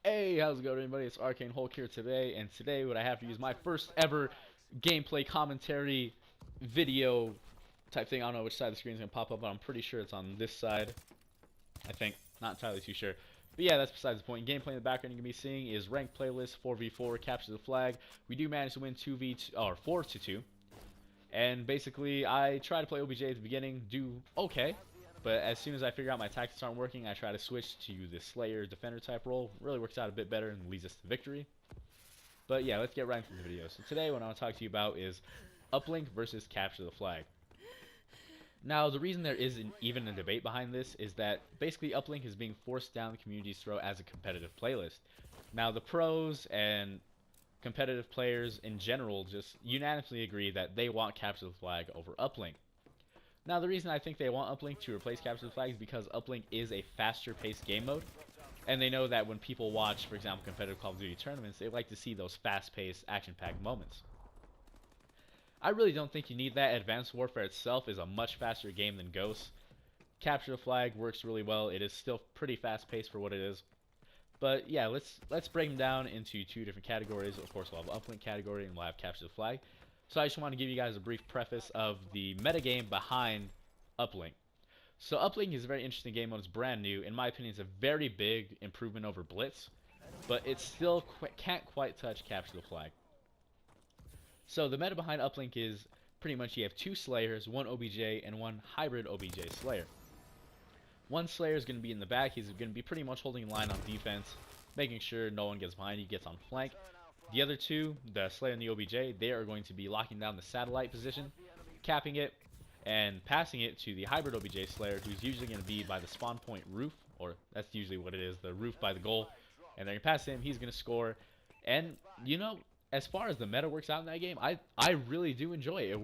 Hey, how's it going, everybody? It's Arcane Hulk here today, and today what I have for you is my first ever gameplay commentary video type thing. I don't know which side of the screen is going to pop up, but I'm pretty sure it's on this side. I think. Not entirely too sure. But yeah, that's besides the point. Gameplay in the background you're going to be seeing is ranked playlist, 4v4, capture the flag. We do manage to win 2v2, or 4-2. And basically, I try to play OBJ at the beginning, do okay. But as soon as I figure out my tactics aren't working, I try to switch to the Slayer Defender type role. Really works out a bit better and leads us to victory. But yeah, let's get right into the video. So today what I want to talk to you about is Uplink versus Capture the Flag. Now, the reason there isn't even a debate behind this is that basically Uplink is being forced down the community's throat as a competitive playlist. Now, the pros and competitive players in general just unanimously agree that they want Capture the Flag over Uplink. Now, the reason I think they want Uplink to replace Capture the Flag is because Uplink is a faster-paced game mode, and they know that when people watch, for example, competitive Call of Duty tournaments, they like to see those fast-paced, action-packed moments. I really don't think you need that. Advanced Warfare itself is a much faster game than Ghost. Capture the Flag works really well. It is still pretty fast-paced for what it is. But yeah, let's break them down into two different categories. Of course, we'll have Uplink category and we'll have Capture the Flag. So I just want to give you guys a brief preface of the metagame behind Uplink. So Uplink is a very interesting game mode. It's brand new. In my opinion, it's a very big improvement over Blitz, but it still can't quite touch Capture the Flag. So the meta behind Uplink is pretty much you have two Slayers, one OBJ, and one hybrid OBJ Slayer. One Slayer is going to be in the back. He's going to be pretty much holding line on defense, making sure no one gets behind you, gets on flank. The other two, the Slayer and the OBJ, they are going to be locking down the satellite position, capping it, and passing it to the hybrid OBJ Slayer, who's usually going to be by the spawn point roof, or that's usually what it is, the roof by the goal. And they're going to pass him, he's going to score. And, you know, as far as the meta works out in that game, I really do enjoy it.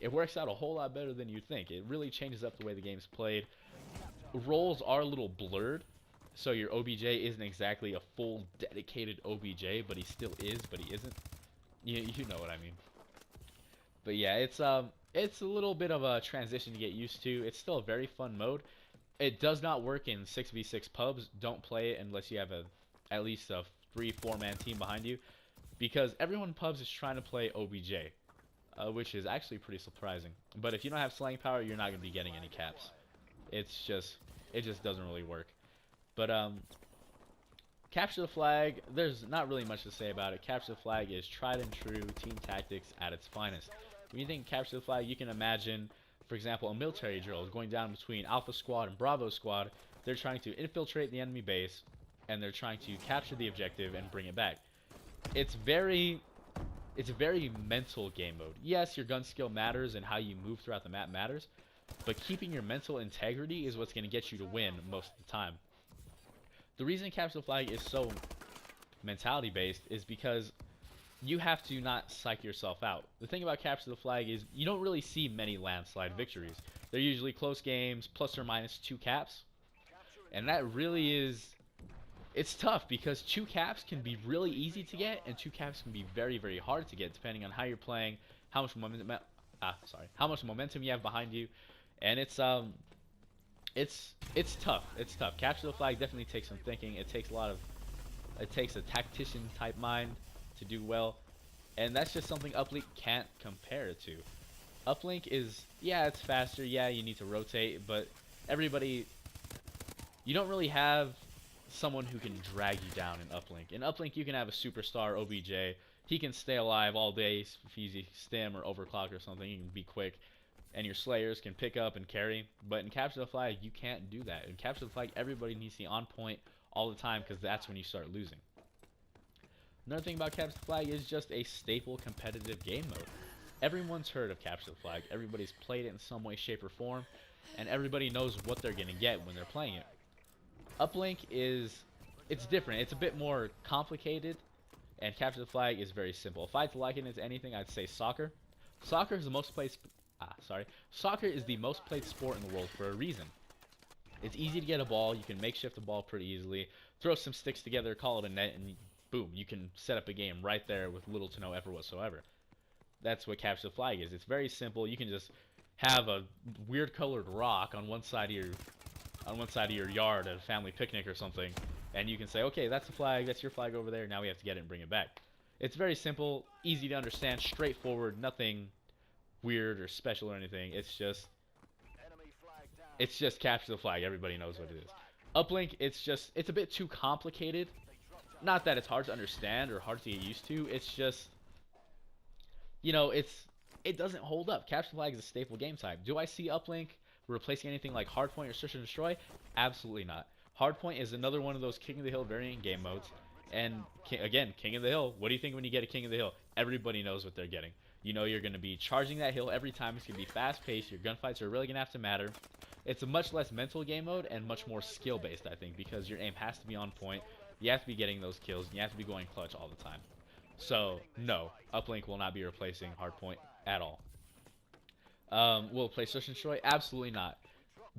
It works out a whole lot better than you'd think. It really changes up the way the game's played. Roles are a little blurred. So your OBJ isn't exactly a full dedicated OBJ, but he still is, but he isn't. You know what I mean. But yeah, it's a little bit of a transition to get used to. It's still a very fun mode. It does not work in 6v6 pubs. Don't play it unless you have at least a 3-4 man team behind you, because everyone in pubs is trying to play OBJ, which is actually pretty surprising. But if you don't have slaying power, you're not going to be getting any caps. It just doesn't really work. But Capture the Flag, there's not really much to say about it. Capture the Flag is tried and true team tactics at its finest. When you think Capture the Flag, you can imagine, for example, a military drill going down between Alpha Squad and Bravo Squad. They're trying to infiltrate the enemy base, and they're trying to capture the objective and bring it back. It's a very mental game mode. Yes, your gun skill matters and how you move throughout the map matters, but keeping your mental integrity is what's going to get you to win most of the time. The reason Capture the Flag is so mentality based is because you have to not psych yourself out. The thing about Capture the Flag is you don't really see many landslide victories. They're usually close games, plus or minus 2 caps. And that really is, it's tough because 2 caps can be really easy to get and 2 caps can be very, very hard to get depending on how you're playing, how much momentum you have behind you. And it's tough. It's tough. Capture the Flag definitely takes some thinking. It takes a tactician type mind to do well, and that's just something Uplink can't compare it to. Uplink is, yeah, it's faster. Yeah, you need to rotate, but you don't really have someone who can drag you down in Uplink. In Uplink, you can have a superstar OBJ. He can stay alive all day if he's stim or overclock or something. He can be quick. And your Slayers can pick up and carry. But in Capture the Flag, you can't do that. In Capture the Flag, everybody needs to be on point all the time because that's when you start losing. Another thing about Capture the Flag is just a staple competitive game mode. Everyone's heard of Capture the Flag. Everybody's played it in some way, shape, or form. And everybody knows what they're going to get when they're playing it. Uplink it's different. It's a bit more complicated. And Capture the Flag is very simple. If I had to liken it to anything, I'd say soccer. Soccer is the most played Soccer is the most played sport in the world for a reason. It's easy to get a ball. You can makeshift a ball pretty easily. Throw some sticks together, call it a net, and boom, you can set up a game right there with little to no effort whatsoever. That's what Capture the Flag is. It's very simple. You can just have a weird colored rock on one side of your yard at a family picnic or something, And you can say, okay, that's the flag, that's your flag over there, now we have to get it and bring it back. It's very simple, easy to understand, straightforward, nothing weird or special or anything. It's just capture the flag. Everybody knows what it is. Uplink, it's a bit too complicated. Not that it's hard to understand or hard to get used to. It's just, it doesn't hold up. Capture the flag is a staple game type. Do I see Uplink replacing anything like Hardpoint or Search and Destroy? Absolutely not. Hardpoint is another one of those King of the Hill variant game modes. And again, King of the Hill. What do you think when you get a King of the Hill? Everybody knows what they're getting. You know you're going to be charging that hill every time. It's going to be fast-paced. Your gunfights are really going to have to matter. It's a much less mental game mode and much more skill-based, I think, because your aim has to be on point. You have to be getting those kills. And you have to be going clutch all the time. So, no, Uplink will not be replacing Hardpoint at all. Will it play Search and Destroy? Absolutely not.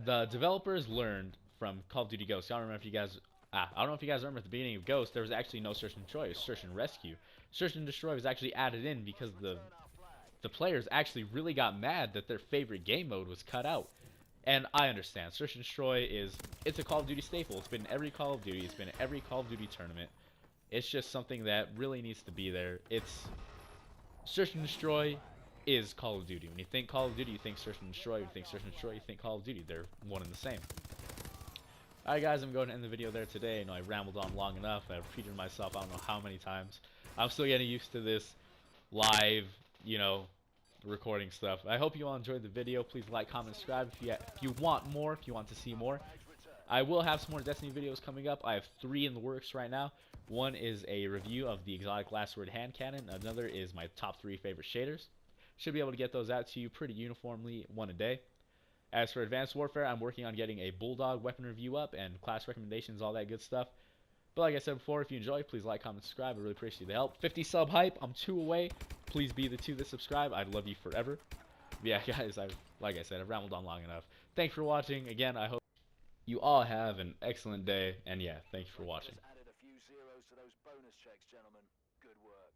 The developers learned from Call of Duty Ghosts. I don't know if you guys remember at the beginning of Ghost, there was actually no Search and Destroy. It was Search and Rescue. Search and Destroy was actually added in because the players actually really got mad that their favorite game mode was cut out. And I understand. Search and Destroy it's a Call of Duty staple. It's been in every Call of Duty. It's been in every Call of Duty tournament. It's just something that really needs to be there. Search and Destroy is Call of Duty. When you think Call of Duty, you think Search and Destroy. When you think Search and Destroy, you think Call of Duty. They're one and the same. Alright guys, I'm going to end the video there today. I know I rambled on long enough. I repeated myself I don't know how many times. I'm still getting used to this live, recording stuff. I hope you all enjoyed the video. Please like, comment, subscribe if you want more, if you want to see more. I will have some more Destiny videos coming up. I have 3 in the works right now. One is a review of the exotic last word hand cannon. Another is my top 3 favorite shaders. Should be able to get those out to you pretty uniformly, one a day. As for Advanced Warfare, I'm working on getting a Bulldog weapon review up and class recommendations, all that good stuff. But like I said before, if you enjoy, please like, comment, subscribe. I really appreciate the help. 50 sub hype. I'm 2 away. Please be the 2 that subscribe. I'd love you forever. But yeah, guys, like I said, I've rambled on long enough. Thanks for watching. Again, I hope you all have an excellent day. And yeah, thank you for watching. Added a few zeros to those bonus checks, gentlemen. Good work.